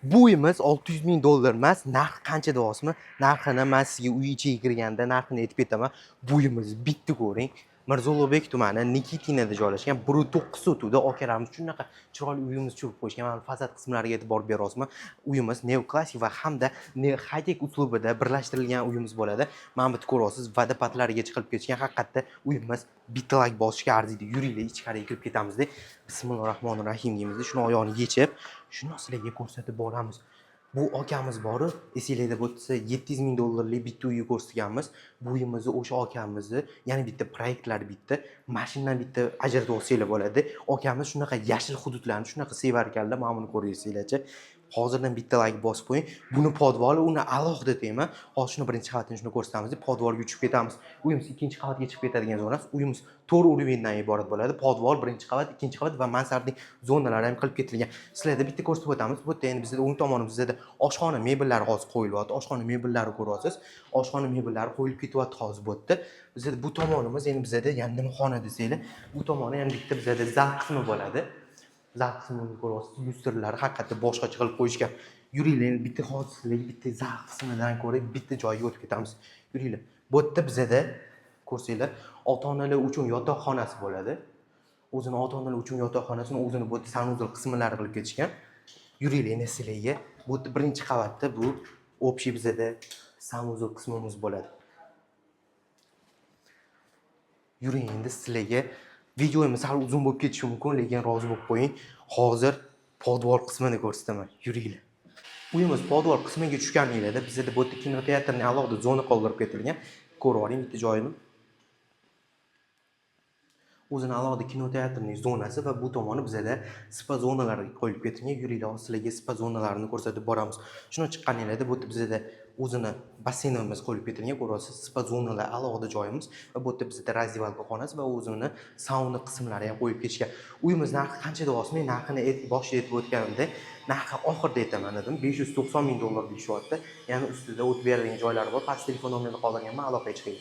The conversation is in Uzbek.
Bu uyimiz 600 ming dollar emas, narx qancha deyapsizmi? Narxini men sizga uy ichiga kirganda narxini aytib ketaman. Bu uyimiz bitta ko'ring. Mirzo Ulug'bek tumani Nikitinada joylashgan 1.9 sotuvda akalarimiz shunaqa chiroyli uyimiz churib qo'yishgan. Mana fasad qismlariga e'tibor berasizmi? Uyimiz neoklassik va hamda high-tech uslubida birlashtirilgan uyimiz bo'ladi. Mana bu yerda ko'rasiz, vodopadlariga chiqib ketgan. Haqiqatda uyimiz bitta like bosishga arziydi. Yuringlar, ichkariga kirib ketamizda. Bismillahirrohmanirrohim deymiz. Shuni oyog'ini yechib, shuni sizlarga ko'rsatib boramiz. Bu akamiz bor, esinglarda bo'lsa 700 ming dollarlik bitta uyni ko'rsatganmiz. Bu uyimizni o'sha akamizni, ya'ni bitta proyektlar bitta, mashinadan bitta ajratib olsanglar bo'ladi. Akamiz shunaqa yashil hududlarni shunaqa sevar ekanlar, mana buni ko'ryapsizlarchi. Hozirdan bitta like bosib qo'ying. Buni podvali, uni alohida deyman. Hozir shuni birinchi qavatini shuni ko'rsatamiz, podvolga uchib ketamiz. Uyimiz ikkinchi qavatga chiqib ketadigan zonasi. Uyimiz 4 uruvendan iborat bo'ladi. Podvol birinchi qavat, ikkinchi qavat va mansardning zonalari ham qilib ketilgan. Sizlarga bitta ko'rsatib o'tamiz. Bu yerda endi bizda o'ng tomonimizda oshxona mebellari hozir qo'yilyapti. Oshxona mebellari ko'ryapsiz. Oshxona mebellari qo'yilib ketyapti hozir bu yerda. Bizda bu tomonimiz endi bizda yana nima xona desanglar, bu tomoni ham bitta bizda zal qismi bo'ladi. Zal qismini ko'ryapsiz. Lyustrlar haqiqatda boshqacha qilib qo'yishgan. Yuringlar, bitta hozir sizlarga bitta zal qismidan ko'ra bitta joyga o'tib ketamiz. Yuringlar. Bu yerda bizda ko'rsanglar, ota-onalar uchun yotoqxonasi bo'ladi. O'zini ota-onalar uchun yotoqxonasini o'zini bu sanuzul qismlari qilib ketishgan. Yuringlar endi sizlarga bu birinchi qavatda bu общий bizada sanuzul qismimiz bo'ladi. Yuring endi sizlarga videomiz sal uzun bo'lib ketishi mumkin, lekin rozi bo'lib qo'ying. Hozir podvol qismini ko'rsataman. Yuringlar. Uyimiz podvol qismiga tushganinglarda bizda bu kinoteatrning alohida zona qoldirib ketilgan. Ko'rib oling bitta joyini. O'zini alohida kinoteatrning zonasi va bu tomoni bizda spa zonalari qo'yilib ketilgan. Yuringlar, sizlarga spa zonalarini ko'rsatib boramiz. Shuni chiqqaninglarda bu bizda o'zini basseynimiz qo'yilib ketilgan. Ko'rasiz, spa zonalar alohida joyimiz va bu yerda bizda razdevalka xonasi va o'zini sauna qismlari ham qo'yib ketishgan. Uyimiz narxi qancha deyapsizmi? Narxini boshida aytib o'tganimda, narxi oxirida aytaman dedim. 590 ming dollar deyishyapti. Ya'ni ustida o'tib beradigan joylari bor. Past telefon nomerini qoldirganman, aloqaga chiqing.